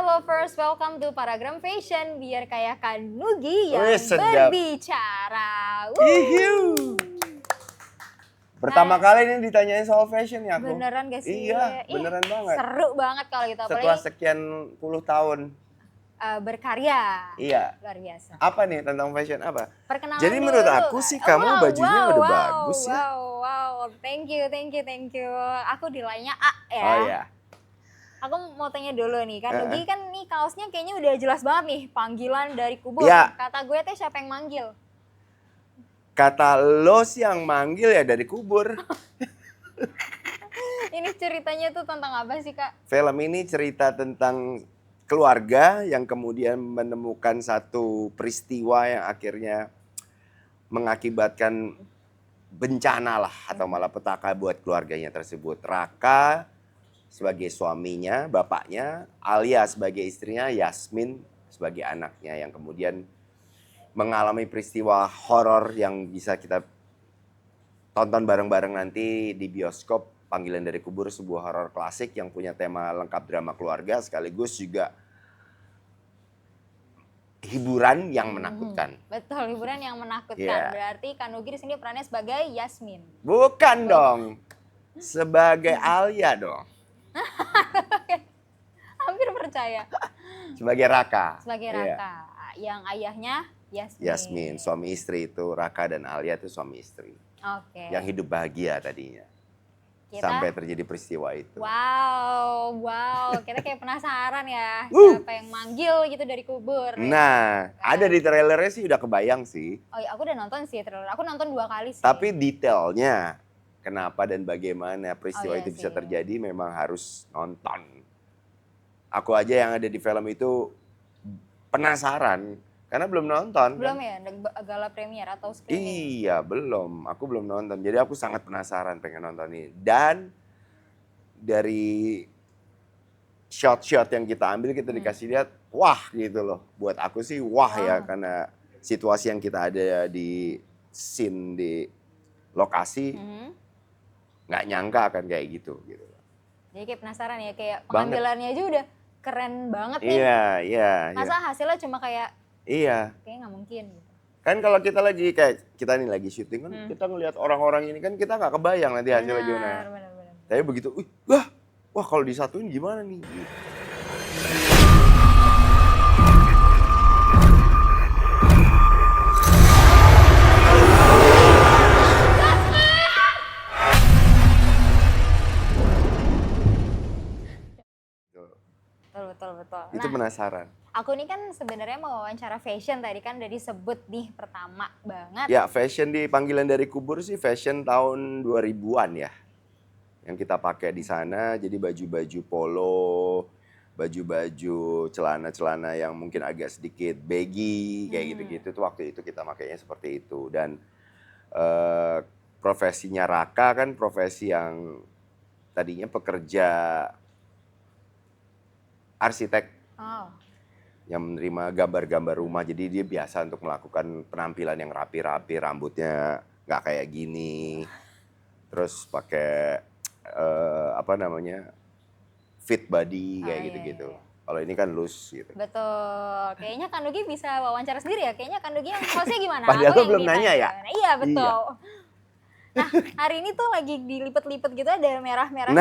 lovers, welcome to Paragram Fashion. Biar kayak Nugi yang sedap. berbicara. Ihiu. Pertama kali ini ditanyain soal fashion ya aku. Beneran gak sih? Iya, beneran banget. Seru banget kalau gitu. Setelah sekian puluh tahun. Berkarya. Iya. Luar biasa. Apa nih tentang fashion apa? Perkenalan jadi menurut aku sih kamu bajunya udah bagus ya. Wow. Thank you. Aku nilainya A ya. Oh iya. Aku mau tanya dulu nih, Nugi kan nih kaosnya kayaknya udah jelas banget nih, panggilan dari kubur. Ya. Kata gue tuh siapa yang manggil? Kata lo sih yang manggil ya dari kubur. Ini ceritanya tuh tentang apa sih, Kak? Film ini cerita tentang keluarga yang kemudian menemukan satu peristiwa yang akhirnya mengakibatkan bencana lah atau malapetaka buat keluarganya tersebut. Raka sebagai suaminya, bapaknya, Alia sebagai istrinya, Yasmin sebagai anaknya yang kemudian mengalami peristiwa horor yang bisa kita tonton bareng-bareng nanti di bioskop. Panggilan dari Kubur, sebuah horor klasik yang punya tema lengkap drama keluarga sekaligus juga hiburan yang menakutkan. Betul, hiburan yang menakutkan. Yeah. Berarti Nugi di sini perannya sebagai Yasmin. Bukan dong. Sebagai Alia dong. Hampir percaya. Sebagai Raka. Sebagai Raka. Yang ayahnya Yasmin. Yasmin, suami istri itu. Raka dan Alia itu suami istri. Oke. Yang hidup bahagia tadinya. Sampai terjadi peristiwa itu. Wow. Kita kayak penasaran ya. Siapa yang manggil gitu dari kubur. Nah, ada di trailernya sih udah kebayang sih. Oh iya, aku udah nonton sih trailer. Aku nonton 2 kali sih. Tapi detailnya, kenapa dan bagaimana peristiwa itu bisa terjadi memang harus nonton. Aku aja yang ada di film itu penasaran. Karena belum nonton. Belum kan? Ya? Gala premier atau screening? Iya, belum. Aku belum nonton. Jadi aku sangat penasaran pengen nonton ini. Dan dari shot-shot yang kita ambil, kita dikasih lihat, wah gitu loh. Buat aku sih wah ya, karena situasi yang kita ada di scene, di lokasi, nggak nyangka akan kayak gitu. Jadi kayak penasaran ya, kayak pengambilannya aja udah keren banget nih. Iya. Masa hasilnya cuma kayak, kayaknya nggak mungkin gitu. Kan kalau kita nih lagi syuting kan kita ngelihat orang-orang ini kan kita nggak kebayang nanti hasilnya gimana. Benar. Tapi begitu, wah kalau disatuin gimana nih? Betul. Itu penasaran. Aku ini kan sebenarnya mau wawancara fashion, tadi kan udah disebut nih pertama banget. Ya, fashion di Panggilan dari Kubur sih fashion tahun 2000-an ya. Yang kita pakai di sana, jadi baju-baju polo, baju-baju celana-celana yang mungkin agak sedikit baggy, kayak gitu-gitu. Tuh waktu itu kita makainya seperti itu. Dan profesinya Raka kan profesi yang tadinya pekerja arsitek. Yang menerima gambar-gambar rumah, jadi dia biasa untuk melakukan penampilan yang rapi-rapi, rambutnya nggak kayak gini, terus pakai fit body kayak gitu-gitu. Kalau ini kan loose gitu. Betul. Kayaknya Nugi bisa wawancara sendiri ya. Kayaknya Nugi yang hostnya gimana? Padahal aku belum nanya ya. Iya betul. Nah hari ini tuh lagi dilipet-lipet gitu ada merah-merah.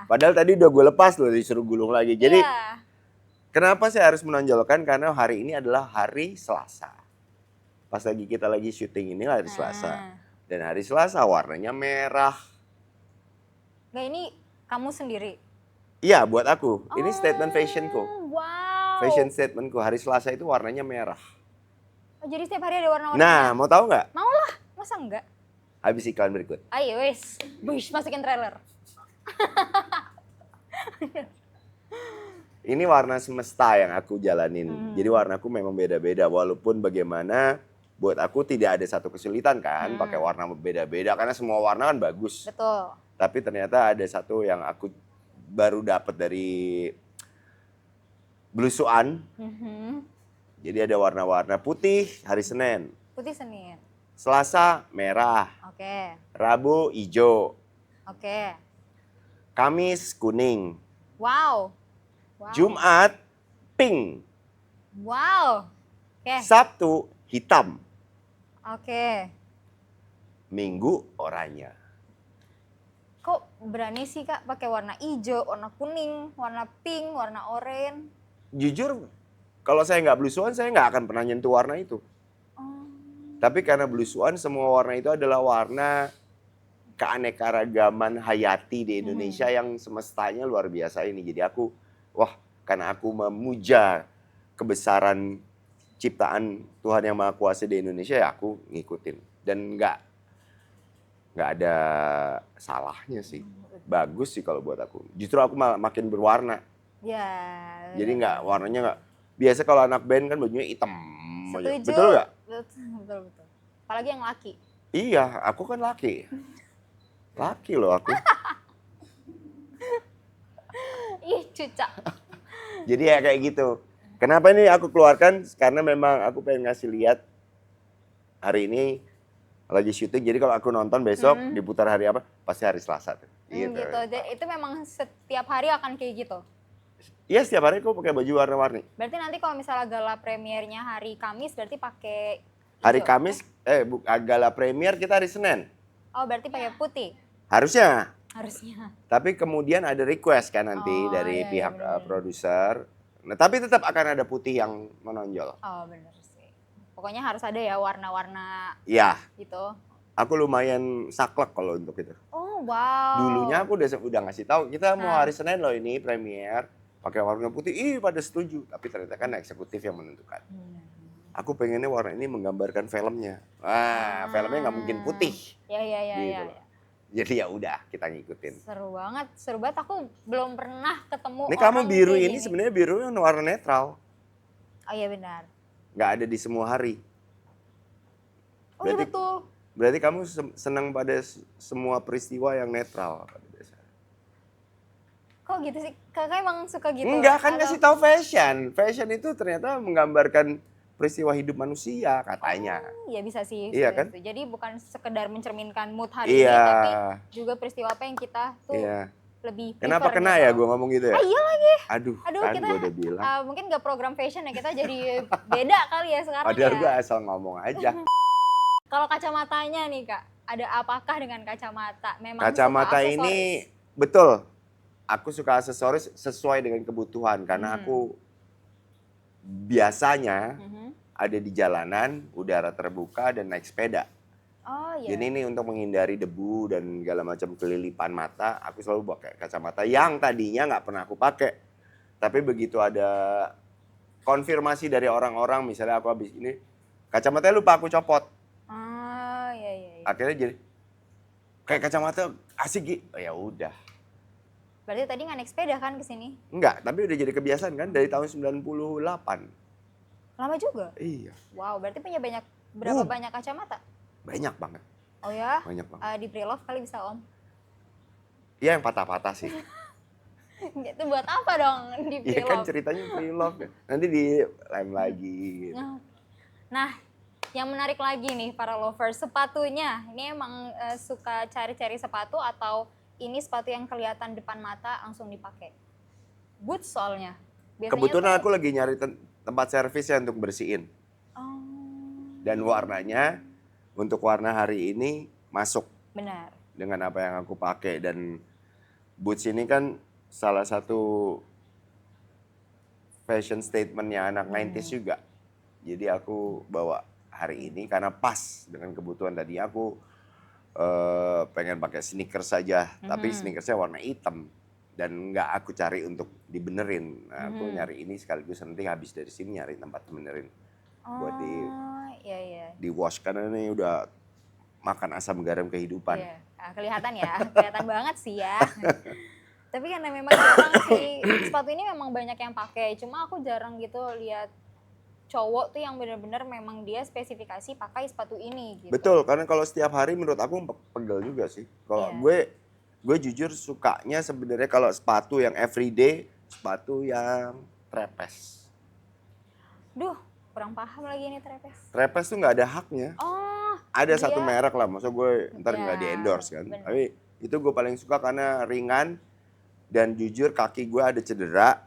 Padahal tadi udah gue lepas loh, disuruh gulung lagi. Jadi kenapa saya harus menonjolkan? Karena hari ini adalah hari Selasa. Pas kita lagi syuting ini hari Selasa. Dan hari Selasa warnanya merah. Nggak, ini kamu sendiri? Iya, buat aku. Ini statement fashionku. Wow. Fashion statementku. Hari Selasa itu warnanya merah. Oh, jadi setiap hari ada warna-warna? Nah, mau tahu nggak? Mau lah. Masa enggak? Habis iklan berikut. Ayo wis. Masukin trailer. Ini warna semesta yang aku jalanin. Jadi warnaku memang beda-beda. Walaupun bagaimana, buat aku tidak ada satu kesulitan kan pakai warna beda-beda. Karena semua warna kan bagus. Betul. Tapi ternyata ada satu yang aku baru dapat dari belusuan. Jadi ada warna-warna putih hari Senin. Putih Senin. Selasa merah. Oke. Rabu hijau. Oke. Kamis kuning. Wow. Wow. Jumat pink. Wow. Oke. Sabtu hitam. Oke. Minggu oranye. Kok berani sih Kak pakai warna hijau, warna kuning, warna pink, warna oranye? Jujur, kalau saya nggak blusuan, saya nggak akan pernah nyentuh warna itu. Oh. Tapi karena blusuan, semua warna itu adalah warna keanekaragaman hayati di Indonesia yang semestanya luar biasa ini. Jadi aku, karena aku memuja kebesaran ciptaan Tuhan Yang Maha Kuasa di Indonesia, ya aku ngikutin. Dan nggak ada salahnya sih. Bagus sih kalau buat aku. Justru aku malah makin berwarna. Ya. Jadi warnanya nggak. Biasa kalau anak band kan bajunya hitam. Setuju. Betul nggak? Betul. Apalagi yang laki. Iya, aku kan laki. Laki loh aku. Ih, cucak. Jadi ya kayak gitu. Kenapa ini aku keluarkan? Karena memang aku pengen ngasih lihat hari ini lagi syuting. Jadi kalau aku nonton besok diputar hari apa? Pasti hari Selasa tuh. Gitu. Jadi itu memang setiap hari akan kayak gitu. Iya, setiap hari aku pakai baju warna-warni. Berarti nanti kalau misalnya gala premiernya hari Kamis berarti pakai hijau. Hari Kamis gala premier kita hari Senin. Oh, berarti pakai putih. Harusnya. Tapi Tapi kemudian ada request kan nanti dari pihak produser. Nah, tapi tetap akan ada putih yang menonjol. Oh, bener sih. Pokoknya harus ada ya warna-warna Iya. gitu. Aku lumayan saklek kalau untuk itu. Oh, wow. Dulunya aku udah ngasih tahu kita mau hari Senin loh ini premier pakai warna putih. Ih, pada setuju. Tapi ternyata kan eksekutif yang menentukan. Aku pengennya warna ini menggambarkan filmnya. Filmnya nggak mungkin putih. Ya. Gitu loh. Jadi ya udah kita ngikutin. Seru banget. Aku belum pernah ketemu Ini orang kamu biru kayak ini gini. sebenarnya biru yang warna netral. Oh iya benar. Nggak ada di semua hari. Oh iya betul. Berarti kamu senang pada semua peristiwa yang netral pada dasarnya. Kok gitu sih? Kakak emang suka gitu? Enggak, kan kasih tahu fashion. Fashion itu ternyata menggambarkan peristiwa hidup manusia katanya. Iya bisa sih. Iya kan? Jadi bukan sekedar mencerminkan mood hari ini, tapi juga peristiwa apa yang kita tuh lebih prefer. Kenapa kena gitu. ya gue ngomong gitu ya? Iya lagi. Aduh kan kita gue udah bilang. Mungkin gak program fashion ya, kita jadi beda kali ya sekarang. Padahal ya. gue asal ngomong aja. Kalau kacamatanya nih Kak, ada apakah dengan kacamata? Memang Kacamata suka ini betul. Aku suka aksesoris sesuai dengan kebutuhan karena aku biasanya ada di jalanan, udara terbuka dan naik sepeda. Oh iya. Jadi ini untuk menghindari debu dan segala macam kelilipan mata, aku selalu pakai kacamata yang tadinya nggak pernah aku pakai. Tapi begitu ada konfirmasi dari orang-orang, misalnya aku habis ini, kacamatanya lupa aku copot. Oh iya. Akhirnya jadi kayak kacamata asik gitu. Oh, ya udah. Berarti tadi nggak naik sepeda kan ke sini? Enggak, tapi udah jadi kebiasaan kan dari tahun 98. Lama juga? Iya. Wow, berarti punya berapa banyak kacamata? Banyak banget. Oh ya? Banyak banget. Di pre-love kali bisa Om? Iya yang patah-patah sih. Itu buat apa dong di Iya pre-love? kan ceritanya pre-love ya. Nanti di-lem lagi gitu. Nah, yang menarik lagi nih para lovers, sepatunya. Ini emang suka cari-cari sepatu atau ini sepatu yang kelihatan depan mata langsung dipakai? Boots soalnya. Biasanya Kebetulan aku lagi nyari tempat servis ya untuk bersihin. Oh. Dan warnanya untuk warna hari ini masuk. Benar. Dengan apa yang aku pakai. Dan boots ini kan salah satu fashion statementnya anak 90s juga. Jadi aku bawa hari ini karena pas dengan kebutuhan tadi aku pengen pakai sneakers saja, tapi sneakersnya warna hitam dan nggak aku cari untuk dibenerin. Nah, aku nyari ini sekaligus nanti habis dari sini nyari tempat benerin buat di wash karena ini udah makan asam garam kehidupan. Iya. Nah, kelihatan banget sih ya. Tapi karena memang jarang sih sepatu ini memang banyak yang pakai, cuma aku jarang gitu lihat cowok tuh yang benar-benar memang dia spesifikasi pakai sepatu ini gitu. Betul, karena kalau setiap hari menurut aku pegel juga sih. Kalau gue jujur sukanya sebenarnya kalau sepatu yang everyday, sepatu yang trepes. Duh, kurang paham lagi ini trepes. Trepes tuh nggak ada haknya. Oh. Ada satu merek lah, maksud gue ntar nggak di endorse kan. Bener. Tapi itu gue paling suka karena ringan dan jujur kaki gue ada cedera.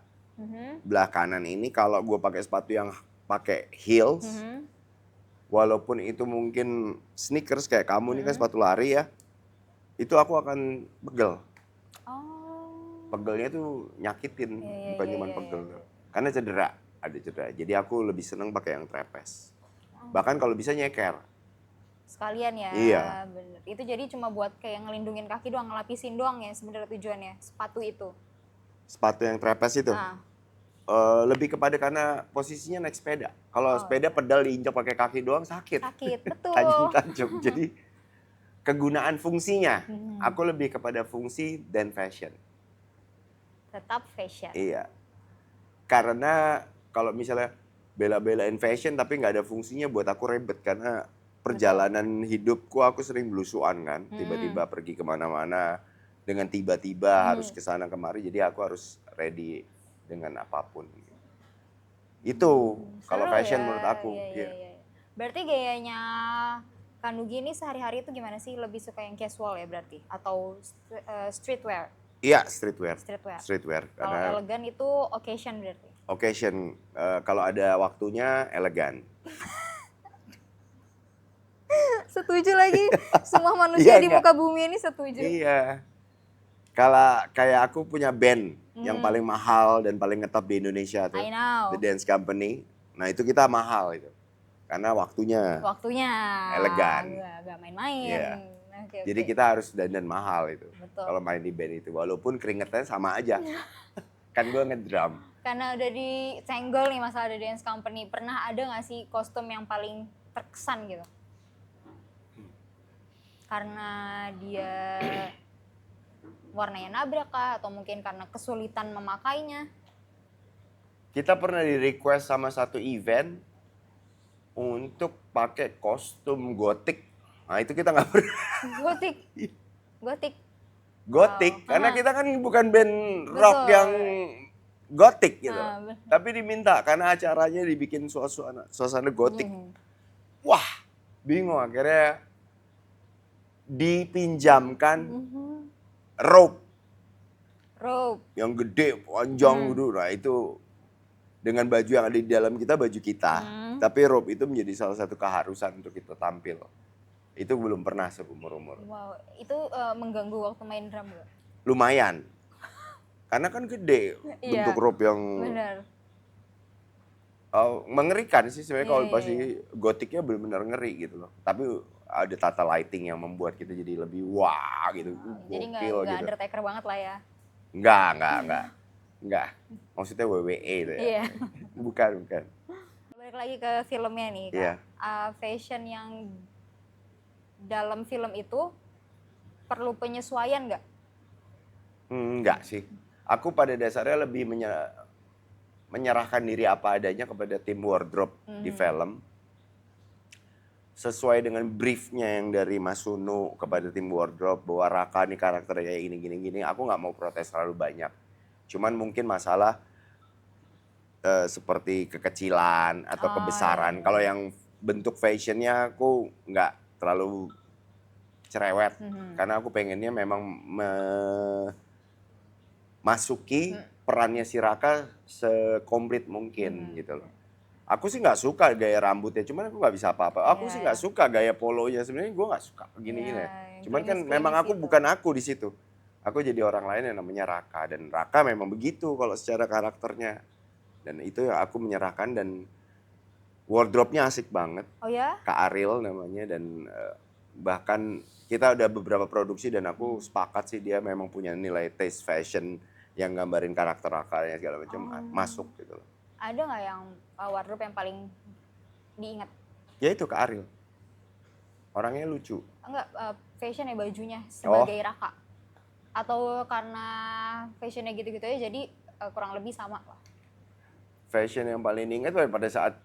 belah kanan ini kalau gue pakai sepatu yang pakai heels, walaupun itu mungkin sneakers kayak kamu nih kan sepatu lari ya, itu aku akan pegel. Oh. Pegelnya tuh nyakitin, Iya, bukan iya, cuma iya, pegel. iya. Karena cedera, ada cedera. Jadi aku lebih seneng pakai yang trapeze. Oh. Bahkan kalau bisa nyeker. Sekalian ya, Iya. bener. Itu jadi cuma buat kayak ngelindungin kaki doang, ngelapisin doang ya sebenarnya tujuannya, sepatu itu. Sepatu yang trapeze itu. Nah, Lebih kepada karena posisinya naik sepeda. Kalau sepeda pedal diinjak pakai kaki doang sakit. sakit, betul. Tajam-tajam. Jadi kegunaan fungsinya, aku lebih kepada fungsi dan fashion. Tetap fashion. Iya. Karena kalau misalnya bela-belain fashion tapi nggak ada fungsinya buat aku ribet. Karena perjalanan hidupku aku sering belusuan kan. Tiba-tiba pergi kemana-mana. Dengan tiba-tiba harus kesana kemari. Jadi aku harus ready dengan apapun. Itu kalau Seru fashion ya. menurut aku. Iya, Iya. iya. Berarti gayanya Kak Nugi ini sehari-hari itu gimana sih? Lebih suka yang casual ya berarti? Atau streetwear? Iya, streetwear. Streetwear. Kalau Karena elegan itu occasion berarti? occasion, kalau ada waktunya elegan. Setuju lagi. Semua manusia Iya di nggak? muka bumi ini setuju. Iya. Kalau kayak aku punya band yang paling mahal dan paling ngetop di Indonesia tuh, I know. The Dance Company. Nah itu kita mahal itu, karena waktunya. Waktunya. Elegan. Gak main-main. Iya. Oke, Jadi oke. kita harus dandan mahal itu. Betul. Kalau main di band itu, walaupun keringetnya sama aja. Kan gue ngedrum. Karena udah disenggol nih masalah The Dance Company, pernah ada gak sih kostum yang paling terkesan gitu? Karena dia warnanya nabrak kah? Atau mungkin karena kesulitan memakainya? Kita pernah di request sama satu event untuk pakai kostum gotik. Nah itu kita nggak pernah. Gotik. Gotik. Gotik, Wow. karena kita kan bukan band rock yang gotik gitu. bener. Tapi diminta karena acaranya dibikin suasana gotik. Wah, bingung akhirnya dipinjamkan rope Rope. yang gede, panjang gitu. Nah itu dengan baju yang ada di dalam kita, baju kita. Tapi rope itu menjadi salah satu keharusan untuk kita tampil. Itu belum pernah seumur-umur. Wow, itu mengganggu waktu main drum gak? Lumayan. Karena kan gede Iya, bentuk rope yang bener. mengerikan sih sebenarnya. Iya, Kalau iya, pasti gotiknya benar-benar ngeri gitu loh. Tapi ada tata lighting yang membuat kita jadi lebih wah gitu. Jadi nggak Gokil gitu. Undertaker banget lah ya. Enggak. Maksudnya WWE itu ya. Iya. Bukan. Balik lagi ke filmnya nih Kak. Iya. Fashion yang dalam film itu perlu penyesuaian nggak? Enggak sih. Aku pada dasarnya lebih menyerahkan diri apa adanya kepada tim wardrobe di film. Sesuai dengan briefnya yang dari Mas Sunu kepada tim wardrobe bahwa Raka nih karakternya kayak gini. Aku nggak mau protes terlalu banyak. Cuman mungkin masalah seperti kekecilan atau kebesaran. Kalau yang bentuk fashionnya aku nggak terlalu cerewet. Karena aku pengennya memang masuki perannya si Raka sekomplit mungkin gitu loh. Aku sih nggak suka gaya rambutnya, cuman aku nggak bisa apa-apa. Aku sih nggak suka gaya polonya, sebenarnya gue nggak suka gini-gini. Cuman kan memang aku bukan aku di situ. Aku jadi orang lain yang namanya Raka, dan Raka memang begitu kalau secara karakternya. Dan itu yang aku menyerahkan, dan wardrobe-nya asik banget. Oh ya? Kak Ariel namanya, dan bahkan kita udah beberapa produksi dan aku sepakat sih dia memang punya nilai taste fashion yang gambarin karakter Rakanya segala macam masuk gitu loh. Ada nggak yang wardrobe yang paling diingat? Ya itu Kak Ariel. Orangnya lucu. Enggak, fashion ya bajunya sebagai Raka. Atau karena fashionnya gitu-gitu aja jadi kurang lebih sama lah. Fashion yang paling diingat pada saat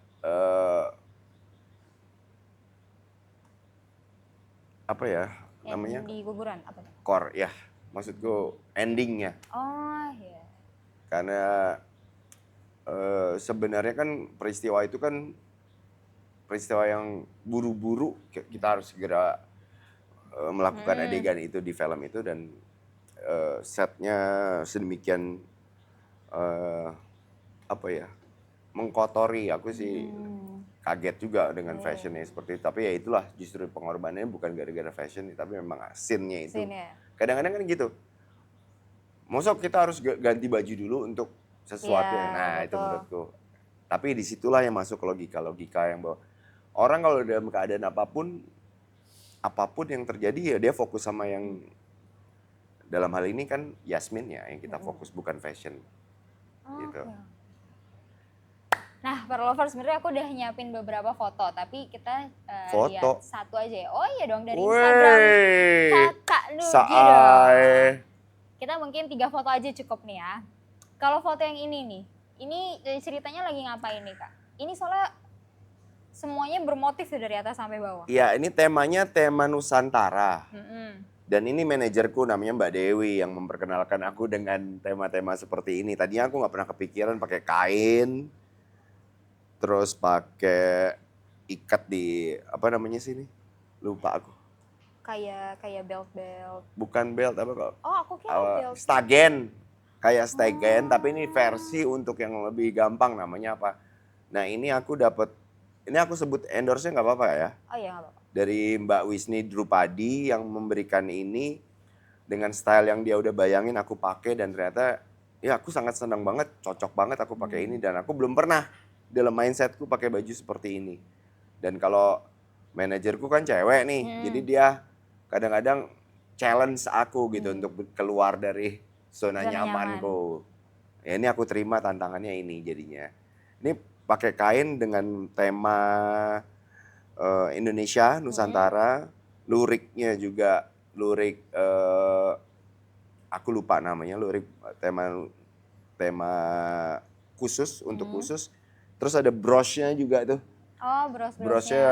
apa ya namanya? Yang di guguran apa? Core ya. Maksudku endingnya. Oh iya. Karena sebenarnya kan peristiwa itu kan peristiwa yang buru-buru, kita harus segera melakukan adegan itu di film itu, dan setnya sedemikian apa ya, mengkotori. Aku sih kaget juga dengan Iya. fashionnya seperti itu. Tapi ya itulah justru pengorbanannya bukan gara-gara fashion, tapi memang scene-nya itu. Scene ya. Kadang-kadang kan gitu. Masa kita harus ganti baju dulu untuk sesuatu Iya, yang, nah itu betul. menurutku. Tapi disitulah yang masuk ke logika yang bahwa orang kalau dalam keadaan apapun yang terjadi ya dia fokus sama yang dalam hal ini kan Yasmin ya yang kita fokus bukan fashion gitu. Oke. Nah, para lovers sebenarnya aku udah nyiapin beberapa foto, tapi kita Foto? lihat satu aja ya. Oh iya dong, dari Instagram Wey, Kakak Nugi dong. saai. Kita mungkin 3 foto aja cukup nih ya. Kalau foto yang ini nih, ini ceritanya lagi ngapain nih Kak? Ini soalnya semuanya bermotif tuh dari atas sampai bawah. Ya ini temanya tema Nusantara. Mm-mm. Dan ini manajerku namanya Mbak Dewi yang memperkenalkan aku dengan tema-tema seperti ini. Tadinya aku nggak pernah kepikiran pakai kain, terus pakai ikat di apa namanya sini? Lupa aku. Kayak belt-belt. Bukan belt apa kok? Oh, aku kira belt. Stagen. Kayak stagen, tapi ini versi untuk yang lebih gampang namanya apa? Nah ini aku dapat, ini aku sebut endorse-nya nggak apa-apa ya? Oh iya, nggak apa-apa. Dari Mbak Wisni Drupadi yang memberikan ini dengan style yang dia udah bayangin aku pakai dan ternyata ya aku sangat senang banget, cocok banget aku pakai ini dan aku belum pernah dalam mindsetku pakai baju seperti ini. Dan kalau manajerku kan cewek nih, jadi dia kadang-kadang challenge aku gitu untuk keluar dari zona Zona nyamanku. Ya ini aku terima tantangannya ini jadinya. Ini pakai kain dengan tema Indonesia, Nusantara, luriknya juga lurik aku lupa namanya, lurik tema khusus untuk khusus. Terus ada brush-nya juga tuh. Oh, bros-brosnya. Brush-nya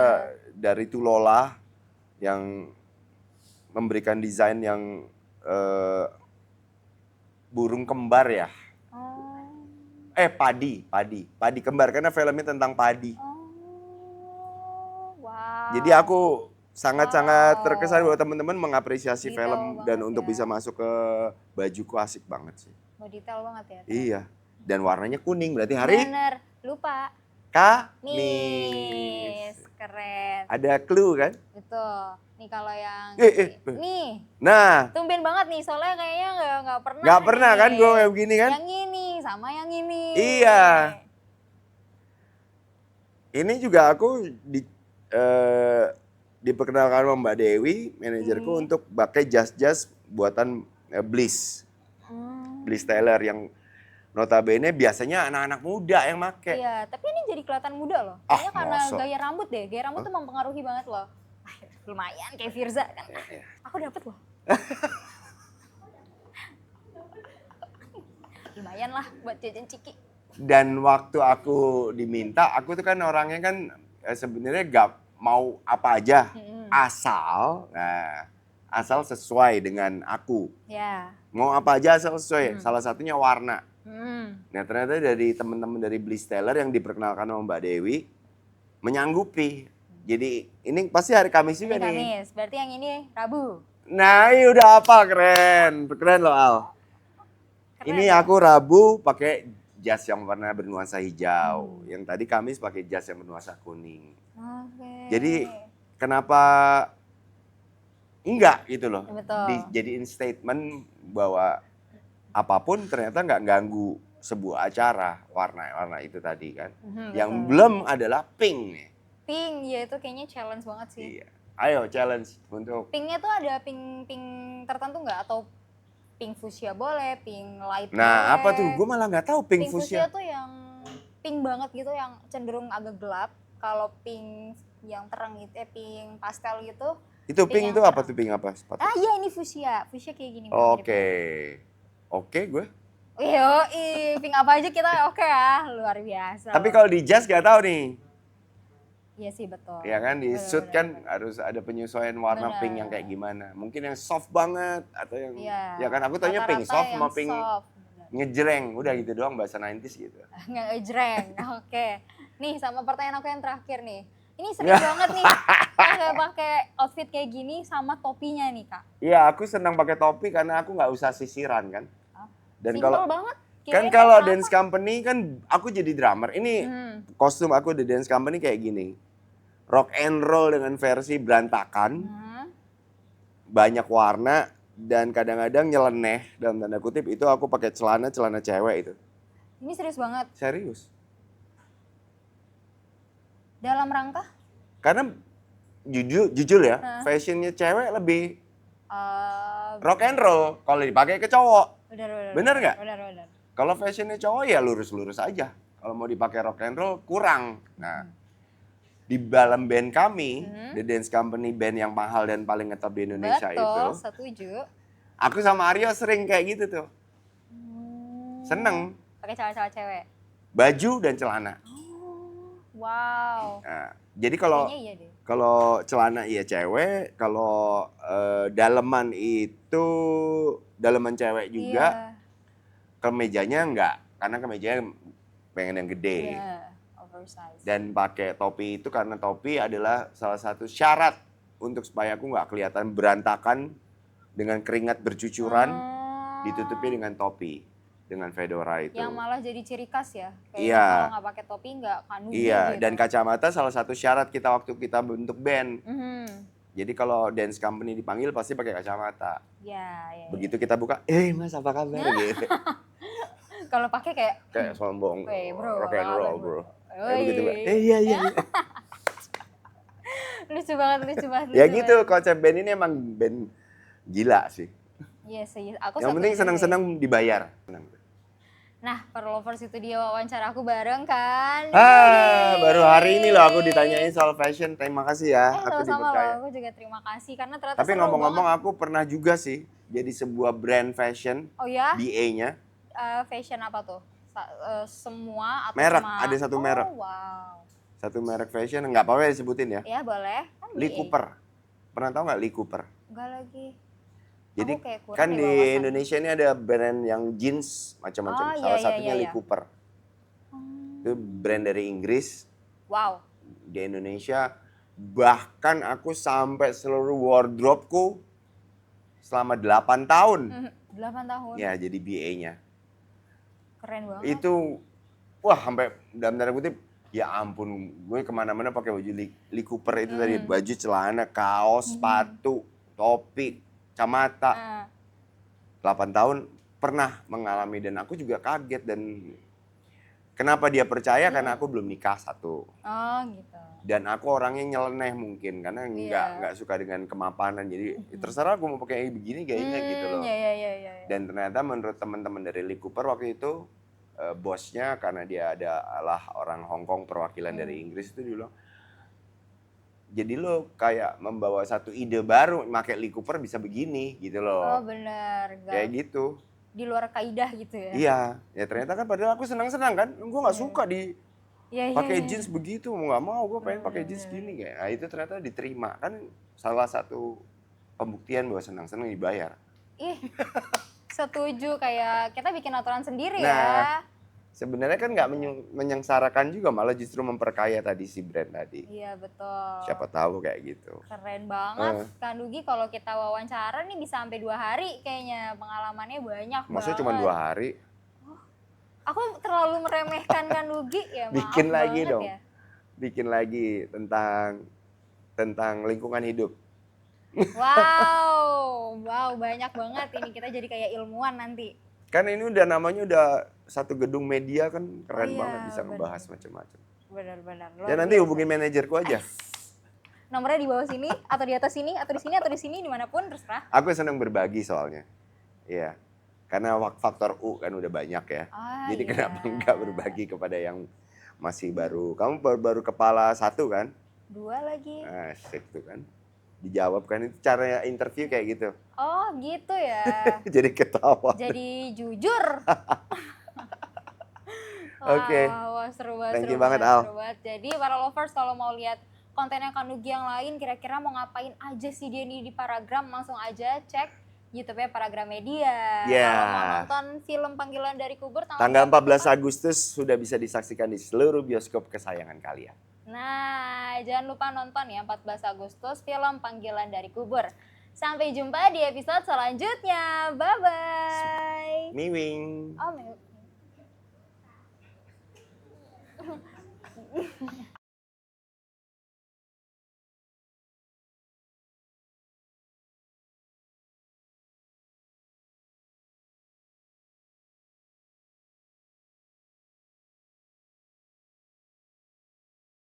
dari Tulola yang memberikan desain yang burung kembar ya. Oh. Padi kembar karena filmnya tentang padi. Oh. Wow. Jadi aku sangat-sangat terkesan bahwa teman-teman mengapresiasi Detail film dan banget untuk ya. bisa masuk ke bajuku asik banget sih. Oh, detail banget ya. Iya. Dan warnanya kuning berarti hari Bener, lupa. Kamis. Nis, keren. Ada clue kan? Betul. Nih kalau yang nih, Nah, tumben banget nih soalnya kayaknya nggak pernah. nggak pernah nih. kan gue kayak begini kan? Yang ini sama yang ini. Iya. Ini juga aku diperkenalkan sama Mbak Dewi, manajerku untuk pakai jas-jas buatan Bliss. Bliss Tailor yang notabene biasanya anak-anak muda yang make. Iya, tapi ini jadi kelihatan muda loh. Ah, Kayaknya karena masa? gaya rambut deh. Gaya rambut tuh mempengaruhi banget loh. Ah, lumayan kayak Firza kan. Ya. Aku dapet loh. Lumayan lah buat jajan ciki. Dan waktu aku diminta, aku tuh kan orangnya kan sebenarnya gak mau apa aja, asal sesuai dengan aku. Ya. Mau apa aja asal sesuai, salah satunya warna. Nah ternyata dari teman-teman dari Bliss Tailor yang diperkenalkan sama Mbak Dewi, menyanggupi. Jadi ini pasti hari Kamis juga Ini nih. Kamis, berarti yang ini Rabu. Nah ini udah apa, keren loh Al. Keren Ini ya? aku Rabu pakai jas yang warna bernuansa hijau. Yang tadi Kamis pakai jas yang bernuansa kuning. Oke. Jadi kenapa enggak gitu loh. Betul. Dijadiin statement bahwa apapun ternyata nggak ganggu sebuah acara warna-warna itu tadi kan. Yang betul. belum adalah pink nih. Pink, ya itu kayaknya challenge banget sih. Iya. Ayo challenge untuk Pinknya tuh ada pink tertentu nggak? Atau pink fuchsia boleh, pink light Nah, boleh. apa tuh? Gue malah nggak tahu pink fuchsia fuchsia. tuh yang pink banget gitu, yang cenderung agak gelap. Kalau pink yang terang gitu, pink pastel gitu. Itu pink pink itu yang apa terang. tuh pink apa? Sepatu. Ah iya ini fuchsia kayak gini. Oke. Oke gue. Pink apa aja kita oke ya, luar biasa. Tapi kalau di jas nggak tahu nih. Iya sih betul. Ya kan di Bener, suit bener, kan bener. harus ada penyesuaian warna Bener. pink yang kayak gimana. Mungkin yang soft banget atau yang Iya. ya kan aku tanya pink Rata-rata soft yang sama pink soft, bener. ngejreng. Udah gitu doang bahasa 90s gitu. Nggak ngejreng. Oke. Nih sama pertanyaan aku yang terakhir nih. Ini sering banget nih kayak pakai outfit kayak gini sama topinya nih Kak. Iya, aku senang pakai topi karena aku nggak usah sisiran kan. Dan Simple kalau banget. Kan Kirain kalau kenapa? dance company kan aku jadi drummer. Ini kostum aku di dance company kayak gini. Rock and roll dengan versi berantakan, banyak warna dan kadang-kadang nyeleneh dalam tanda kutip itu aku pakai celana cewek itu. Ini serius banget. Serius. Dalam rangka? Karena jujur ya, fashionnya cewek lebih rock and roll kalau dipakai ke cowok. Bener nggak? Bener. Kalau fashionnya cowok ya lurus-lurus aja. Kalau mau dipakai rock and roll kurang. Nah, di dalam band kami, The Dance Company, band yang mahal dan paling ngetop di Indonesia itu, Betul, setuju. aku sama Aryo sering kayak gitu tuh. Seneng. Pakai celana cewek. Baju dan celana. Wow. Nah, jadi kalau Kayaknya iya deh. kalau celana iya cewek, kalau daleman itu daleman cewek juga, kemejanya enggak, karena kemejanya pengen yang gede. Iya, oversize. Dan pakai topi itu karena topi adalah salah satu syarat untuk supaya aku nggak kelihatan berantakan dengan keringat bercucuran, ditutupi dengan topi, dengan fedora itu. Yang malah jadi ciri khas ya. Kayak Iya. kalau nggak pakai topi nggak kanugi Iya, gitu. dan kacamata salah satu syarat kita waktu kita bentuk band. Jadi kalau dance company dipanggil pasti pakai kacamata. Iya. Begitu kita buka, Mas apa kabar gitu. Kalau pakai Kayak sombong, Weh, bro, rock and apa roll kabar, bro. Woi. Begitu Mbak, iya. lucu banget. Ya gitu, konsep band ini emang band gila sih. Iya sih, aku Yang penting satu senang-senang dibayar. Senang. Nah, Perlovers itu dia wawancara aku bareng kan. Baru hari ini loh aku ditanyain soal fashion. Terima kasih ya, aku Sama-sama dipercaya. loh, aku juga terima kasih karena ternyata Tapi seru ngomong-ngomong banget. aku pernah juga sih jadi sebuah brand fashion, Oh ya? BA-nya. Fashion apa tuh? Semua atau Merek, cuma... ada satu merek. Oh, wow. Satu merek fashion, nggak apa-apa ya disebutin ya. Ya boleh. Kan Lee BA. Cooper. Pernah tahu nggak Lee Cooper? Enggak lagi. Jadi Aku kayak kurang kan nih di wawasan. Indonesia ini ada brand yang jeans macam-macam. Oh, Salah iya, satunya iya. Lee Cooper. Itu brand dari Inggris Wow. di Indonesia. Bahkan aku sampai seluruh wardrobeku selama 8 tahun. 8 tahun. Ya jadi BA-nya. Keren banget. Itu wah sampai dalam tanda kutip ya ampun gue kemana-mana pakai baju Lee Cooper itu tadi, baju celana, kaos, sepatu, topi, kacamata. 8 tahun pernah mengalami dan aku juga kaget dan kenapa dia percaya karena aku belum nikah satu. Oh gitu. Dan aku orangnya nyeleneh mungkin karena nggak suka dengan kemapanan jadi terserah aku mau pakai begini kayaknya gitu loh. Iya. Dan ternyata menurut teman-teman dari Lee Cooper waktu itu bosnya karena dia adalah orang Hong Kong perwakilan dari Inggris itu dia bilang jadi lo kayak membawa satu ide baru pakai Lee Cooper bisa begini gitu loh. Oh benar. Kayak gitu. Di luar kaidah gitu ya. Iya, ya ternyata kan padahal aku senang-senang kan. Gue nggak suka pakai jeans begitu, nggak mau gue pengen pakai jeans gini kayak. Nah, itu ternyata diterima kan salah satu pembuktian bahwa senang-senang dibayar. Ih, setuju kayak kita bikin aturan sendiri Nah, ya. Sebenarnya kan nggak menyengsarakan juga, malah justru memperkaya tadi si brand tadi. Iya betul. Siapa tahu kayak gitu. Keren banget. Kak Nugi kalau kita wawancara nih bisa sampai 2 hari kayaknya. Pengalamannya banyak Maksudnya banget. cuma 2 hari? Aku terlalu meremehkan Kak Nugi ya, maaf Bikin lagi banget dong. ya. Bikin lagi tentang lingkungan hidup. Wow, banyak banget ini kita jadi kayak ilmuwan nanti. Kan ini namanya udah satu gedung media kan keren Iya, banget bisa ngebahas macam-macam. Benar. Ya nanti hubungin manajerku aja. Nomornya di bawah sini atau di atas sini atau di sini dimanapun terserah. Aku senang berbagi soalnya. Iya. Karena faktor U kan udah banyak ya. Jadi kenapa enggak berbagi kepada yang masih baru. Kamu baru kepala 1 kan? 2 lagi. Asik tuh kan. Dijawab kan itu cara interview kayak gitu. Oh gitu ya. Jadi ketawa. Jadi jujur. Oke. Wah, seru banget. Thank you banget, Al. Seru banget. Jadi para lovers kalau mau lihat kontennya Kak Nugi yang lain kira-kira mau ngapain aja sih dia nih di Paragram, langsung aja cek YouTube-nya Paragram Media. Yeah. Kalau mau nonton film Panggilan dari Kubur Tanggal 14 Agustus sudah bisa disaksikan di seluruh bioskop kesayangan kalian. Nah, jangan lupa nonton ya 14 Agustus film Panggilan dari Kubur. Sampai jumpa di episode selanjutnya. Bye-bye. Miwing. Oh,